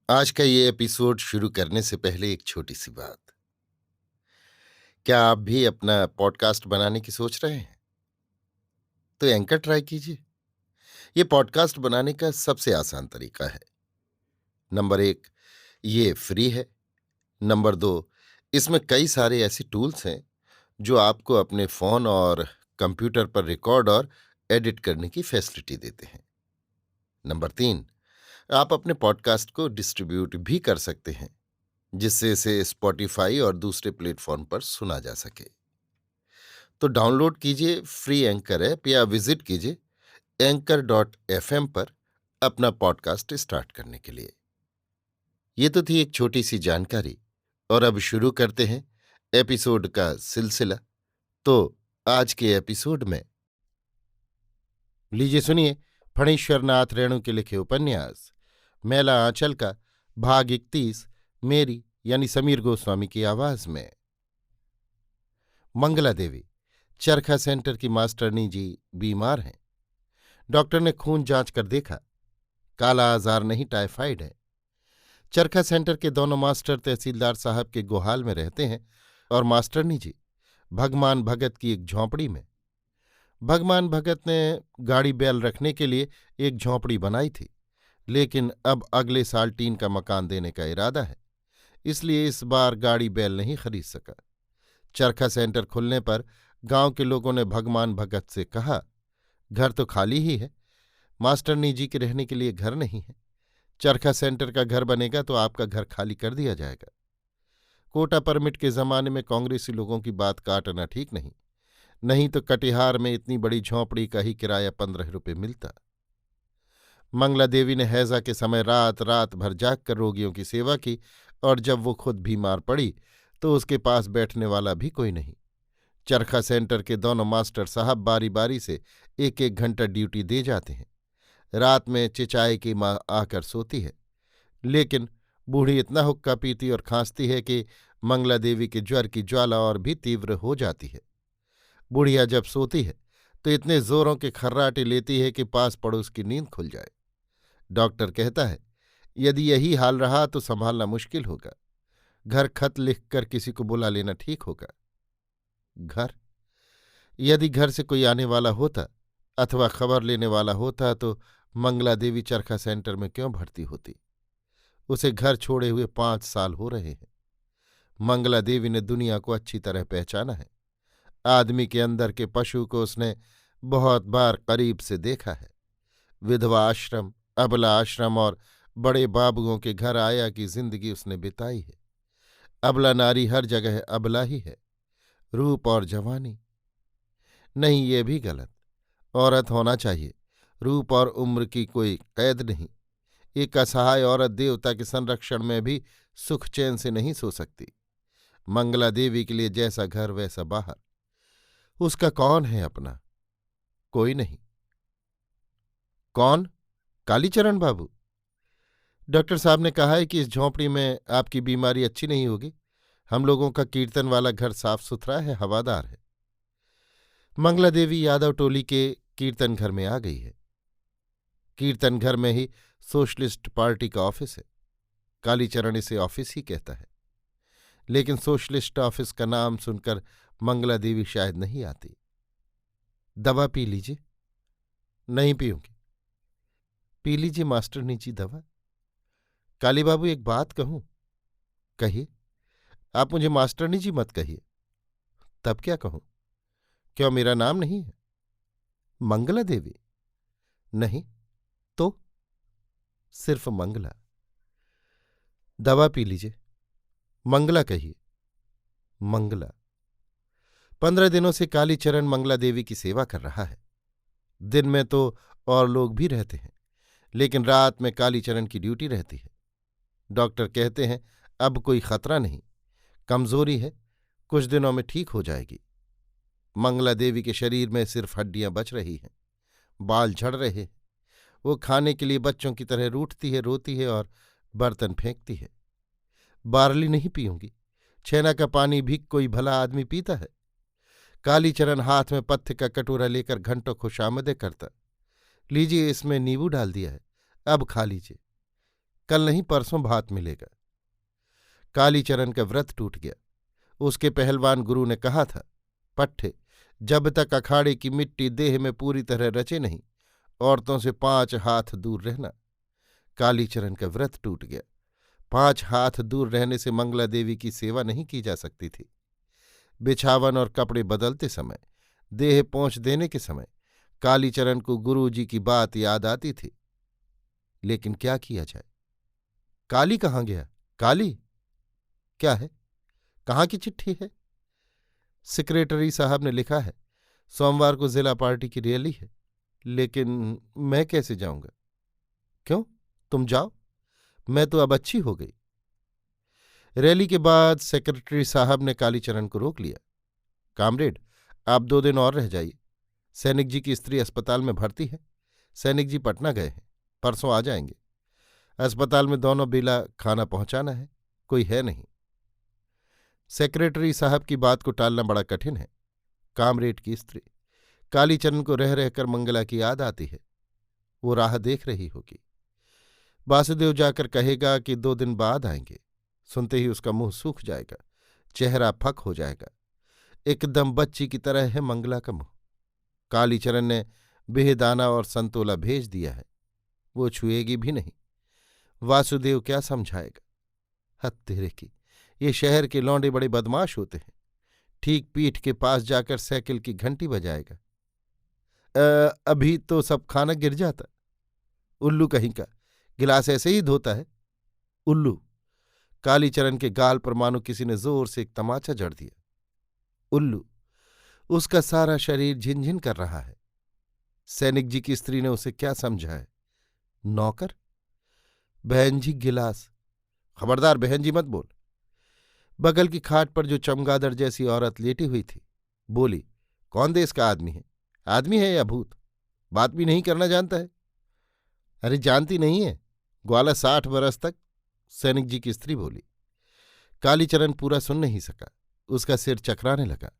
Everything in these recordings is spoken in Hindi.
आज का ये एपिसोड शुरू करने से पहले एक छोटी सी बात। क्या आप भी अपना पॉडकास्ट बनाने की सोच रहे हैं? तो एंकर ट्राई कीजिए। ये पॉडकास्ट बनाने का सबसे आसान तरीका है। नंबर 1, ये फ्री है। नंबर 2, इसमें कई सारे ऐसे टूल्स हैं जो आपको अपने फ़ोन और कंप्यूटर पर रिकॉर्ड और एडिट करने की फैसिलिटी देते हैं। नंबर 3, आप अपने पॉडकास्ट को डिस्ट्रीब्यूट भी कर सकते हैं, जिससे इसे स्पॉटिफाई और दूसरे प्लेटफॉर्म पर सुना जा सके। तो डाउनलोड कीजिए फ्री एंकर ऐप या विजिट कीजिए anchor.fm पर अपना पॉडकास्ट स्टार्ट करने के लिए। ये तो थी एक छोटी सी जानकारी, और अब शुरू करते हैं एपिसोड का सिलसिला। तो आज के एपिसोड में लीजिए सुनिए फणीश्वरनाथ रेणु के लिखे उपन्यास मैला आंचल का भाग 31, मेरी यानी समीर गोस्वामी की आवाज में। मंगला देवी, चरखा सेंटर की मास्टरनी जी बीमार हैं। डॉक्टर ने खून जांच कर देखा, काला आजार नहीं, टाइफाइड है। चरखा सेंटर के दोनों मास्टर तहसीलदार साहब के गोहाल में रहते हैं और मास्टरनी जी भगवान भगत की एक झोंपड़ी में। भगवान भगत ने गाड़ी बैल रखने के लिए एक झोंपड़ी बनाई थी, लेकिन अब अगले साल टीन का मकान देने का इरादा है, इसलिए इस बार गाड़ी बैल नहीं खरीद सका। चरखा सेंटर खुलने पर गांव के लोगों ने भगवान भगत से कहा, घर तो खाली ही है, मास्टरनी जी के रहने के लिए घर नहीं है। चरखा सेंटर का घर बनेगा तो आपका घर खाली कर दिया जाएगा। कोटा परमिट के जमाने में कांग्रेसी लोगों की बात काटना ठीक नहीं, नहीं तो कटिहार में इतनी बड़ी झोंपड़ी का ही किराया 15 रुपये मिलता। मंगला देवी ने हैजा के समय रात रात भर जाग कर रोगियों की सेवा की, और जब वो खुद बीमार पड़ी तो उसके पास बैठने वाला भी कोई नहीं। चरखा सेंटर के दोनों मास्टर साहब बारी बारी से 1-1 घंटा ड्यूटी दे जाते हैं। रात में चिचाए की माँ आकर सोती है, लेकिन बूढ़ी इतना हुक्का पीती और खांसती है कि मंगला देवी के ज्वर की ज्वाला और भी तीव्र हो जाती है। बुढ़िया जब सोती है तो इतने जोरों के खर्राटे लेती है कि पास पड़ोस की नींद खुल जाए। डॉक्टर कहता है, यदि यही हाल रहा तो संभालना मुश्किल होगा। घर खत लिखकर किसी को बुला लेना ठीक होगा। घर, यदि घर से कोई आने वाला होता अथवा खबर लेने वाला होता तो मंगला देवी चरखा सेंटर में क्यों भर्ती होती। उसे घर छोड़े हुए 5 साल हो रहे हैं। मंगला देवी ने दुनिया को अच्छी तरह पहचाना है। आदमी के अंदर के पशु को उसने बहुत बार करीब से देखा है। विधवा आश्रम, अबला आश्रम और बड़े बाबुओं के घर आया की जिंदगी उसने बिताई है। अबला नारी हर जगह अबला ही है। रूप और जवानी नहीं, ये भी गलत। औरत होना चाहिए, रूप और उम्र की कोई कैद नहीं। एक असहाय औरत देवता के संरक्षण में भी सुख चैन से नहीं सो सकती। मंगला देवी के लिए जैसा घर वैसा बाहर। उसका कौन है अपना? कोई नहीं। कौन? कालीचरण बाबू। डॉक्टर साहब ने कहा है कि इस झोंपड़ी में आपकी बीमारी अच्छी नहीं होगी। हम लोगों का कीर्तन वाला घर साफ सुथरा है, हवादार है। मंगला देवी यादव टोली के कीर्तन घर में आ गई है। कीर्तन घर में ही सोशलिस्ट पार्टी का ऑफिस है। कालीचरण इसे ऑफिस ही कहता है, लेकिन सोशलिस्ट ऑफिस का नाम सुनकर मंगला देवी शायद नहीं आती। दवा पी लीजिए। नहीं पीऊंगी। पी लीजिए मास्टरनी जी दवा। काली बाबू, एक बात कहूं? कहिए। आप मुझे मास्टरनी जी मत कहिए। तब क्या कहूं? क्यों, मेरा नाम नहीं है? मंगला देवी? नहीं तो? सिर्फ मंगला। दवा पी लीजिए। मंगला कहिए। मंगला। 15 दिनों से कालीचरण मंगला देवी की सेवा कर रहा है। दिन में तो और लोग भी रहते हैं, लेकिन रात में कालीचरण की ड्यूटी रहती है। डॉक्टर कहते हैं अब कोई खतरा नहीं, कमजोरी है, कुछ दिनों में ठीक हो जाएगी। मंगला देवी के शरीर में सिर्फ हड्डियां बच रही हैं, बाल झड़ रहे हैं। वो खाने के लिए बच्चों की तरह रूठती है, रोती है और बर्तन फेंकती है। बार्ली नहीं पीऊंगी। छेना का पानी भी कोई भला आदमी पीता है? कालीचरण हाथ में पत्थर का कटोरा लेकर घंटों खुशामदें करता। लीजिए, इसमें नींबू डाल दिया है, अब खा लीजिए। कल नहीं परसों भात मिलेगा। कालीचरण का व्रत टूट गया। उसके पहलवान गुरु ने कहा था, पट्टे, जब तक अखाड़े की मिट्टी देह में पूरी तरह रचे नहीं, औरतों से 5 हाथ दूर रहना। कालीचरण का व्रत टूट गया। 5 हाथ दूर रहने से मंगला देवी की सेवा नहीं की जा सकती थी। बिछावन और कपड़े बदलते समय, देह पोंछ देने के समय कालीचरण को गुरुजी की बात याद आती थी। लेकिन क्या किया जाए? काली कहाँ गया? काली क्या है? कहाँ की चिट्ठी है? सेक्रेटरी साहब ने लिखा है, सोमवार को जिला पार्टी की रैली है। लेकिन मैं कैसे जाऊंगा? क्यों, तुम जाओ, मैं तो अब अच्छी हो गई। रैली के बाद सेक्रेटरी साहब ने कालीचरण को रोक लिया। कामरेड, आप 2 दिन और रह जाइए। सैनिक जी की स्त्री अस्पताल में भर्ती है। सैनिक जी पटना गए हैं, परसों आ जाएंगे। अस्पताल में दोनों बेला खाना पहुंचाना है, कोई है नहीं। सेक्रेटरी साहब की बात को टालना बड़ा कठिन है। कामरेड की स्त्री कालीचरण को रह रहकर मंगला की याद आती है। वो राह देख रही होगी। वासुदेव जाकर कहेगा कि 2 दिन बाद आएंगे। सुनते ही उसका मुंह सूख जाएगा, चेहरा फक हो जाएगा। एकदम बच्ची की तरह है मंगला का मुंह। कालीचरण ने बेहदाना और संतोला भेज दिया है, वो छुएगी भी नहीं। वासुदेव क्या समझाएगा? हद तेरे की, ये शहर के लौंडे बड़े बदमाश होते हैं। ठीक पीठ के पास जाकर साइकिल की घंटी बजाएगा। अभी तो सब खाना गिर जाता। उल्लू कहीं का, गिलास ऐसे ही धोता है। उल्लू। कालीचरण के गाल पर मानो किसी ने जोर से एक तमाचा जड़ दिया। उल्लू। उसका सारा शरीर झिनझिन कर रहा है। सैनिक जी की स्त्री ने उसे क्या समझा है? नौकर? बहन जी गिलास। खबरदार बहन जी मत बोल। बगल की खाट पर जो चमगादड़ जैसी औरत लेटी हुई थी बोली, कौन देश का आदमी है? आदमी है या भूत? बात भी नहीं करना जानता है? अरे जानती नहीं है, ग्वाला 60 बरस तक। सैनिक जी की स्त्री बोली। कालीचरण पूरा सुन नहीं सका, उसका सिर चकराने लगा।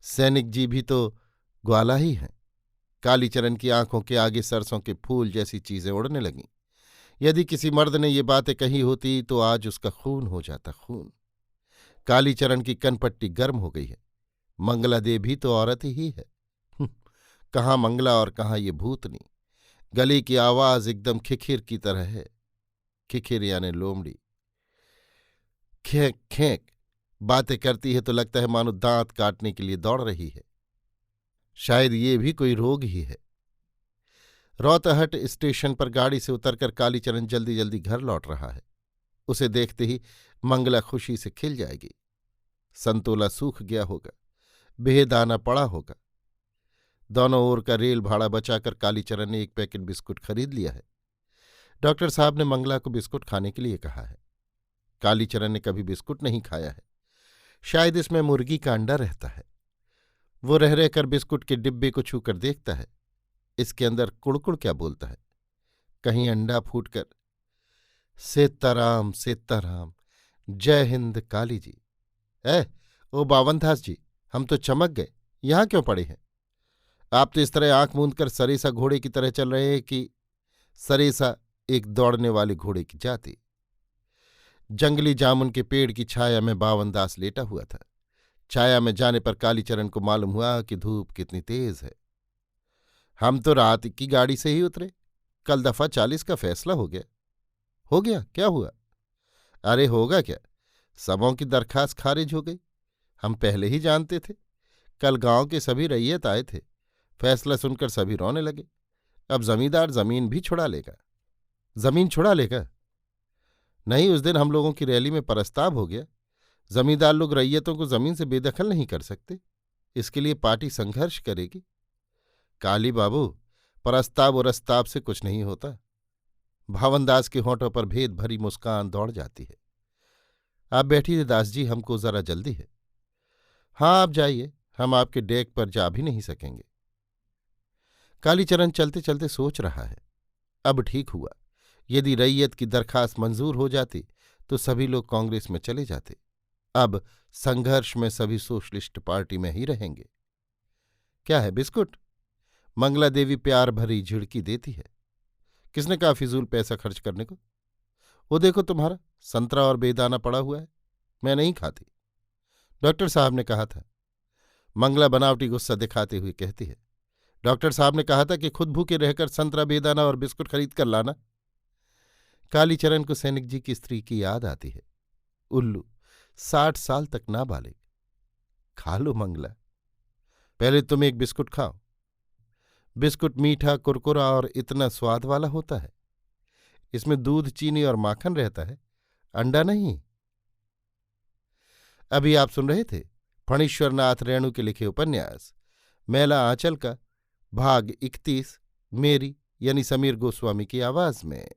सैनिक जी भी तो ग्वाला ही हैं। कालीचरण की आंखों के आगे सरसों के फूल जैसी चीजें उड़ने लगीं। यदि किसी मर्द ने ये बातें कही होती तो आज उसका खून हो जाता, खून। कालीचरण की कनपट्टी गर्म हो गई है। मंगला दे भी तो औरत ही है। कहाँ मंगला और कहाँ ये भूतनी। गले की आवाज एकदम खिखिर की तरह है। खिखिर यानी लोमड़ी। खेंक खेंक बातें करती है तो लगता है मानो दांत काटने के लिए दौड़ रही है। शायद ये भी कोई रोग ही है। रौतहट स्टेशन पर गाड़ी से उतरकर कालीचरण जल्दी जल्दी घर लौट रहा है। उसे देखते ही मंगला खुशी से खिल जाएगी। संतोला सूख गया होगा, बेहदाना पड़ा होगा। दोनों ओर का रेल भाड़ा बचाकर कालीचरण ने 1 पैकेट बिस्कुट खरीद लिया है। डॉक्टर साहब ने मंगला को बिस्कुट खाने के लिए कहा है। कालीचरण ने कभी बिस्कुट नहीं खाया है। शायद इसमें मुर्गी का अंडा रहता है। वो रह रहकर बिस्कुट के डिब्बे को छूकर देखता है, इसके अंदर कुड़कुड़ क्या बोलता है। कहीं अंडा फूटकर सीताराम सीताराम, जय हिंद काली जी। ओ बावनदास जी, हम तो चमक गए, यहां क्यों पड़े हैं? आप तो इस तरह आंख मूंद कर सरेसा घोड़े की तरह चल रहे हैं कि सरेसा एक दौड़ने वाले घोड़े की जाति। जंगली जामुन के पेड़ की छाया में बावनदास लेटा हुआ था। छाया में जाने पर कालीचरण को मालूम हुआ कि धूप कितनी तेज है। हम तो रात की गाड़ी से ही उतरे, कल दफा 40 का फैसला हो गया। हो गया? क्या हुआ? अरे होगा क्या, सबों की दरखास्त खारिज हो गई। हम पहले ही जानते थे। कल गांव के सभी रैयत आए थे। फैसला सुनकर सभी रोने लगे। अब जमींदार जमीन भी छुड़ा लेगा। जमीन छुड़ा लेगा? नहीं, उस दिन हम लोगों की रैली में प्रस्ताव हो गया, जमींदार लोग रैयतों को जमीन से बेदखल नहीं कर सकते। इसके लिए पार्टी संघर्ष करेगी। काली बाबू, प्रस्ताव और अस्ताव से कुछ नहीं होता। भावनदास के होंठों पर भेद भरी मुस्कान दौड़ जाती है। आप बैठिए दास जी, हमको जरा जल्दी है। हाँ, आप जाइए, हम आपके डेक पर जा भी नहीं सकेंगे। कालीचरण चलते चलते सोच रहा है, अब ठीक हुआ। यदि रैयत की दरखास्त मंजूर हो जाती तो सभी लोग कांग्रेस में चले जाते। अब संघर्ष में सभी सोशलिस्ट पार्टी में ही रहेंगे। क्या है, बिस्कुट? मंगला देवी प्यार भरी झिड़की देती है। किसने कहा फिजूल पैसा खर्च करने को? वो देखो तुम्हारा संतरा और बेदाना पड़ा हुआ है, मैं नहीं खाती। डॉक्टर साहब ने कहा था। मंगला बनावटी गुस्सा दिखाते हुए कहती है, डॉक्टर साहब ने कहा था कि खुद भूखे रहकर संतरा बेदाना और बिस्कुट खरीद कर लाना। कालीचरण को सैनिक जी की स्त्री की याद आती है। उल्लू, 60 साल तक नाबालिग। खा लो मंगला, पहले तुम एक बिस्कुट खाओ। बिस्कुट मीठा, कुरकुरा और इतना स्वाद वाला होता है। इसमें दूध, चीनी और माखन रहता है, अंडा नहीं। अभी आप सुन रहे थे फणीश्वर नाथ रेणु के लिखे उपन्यास मैला आंचल का भाग 31, मेरी यानी समीर गोस्वामी की आवाज में।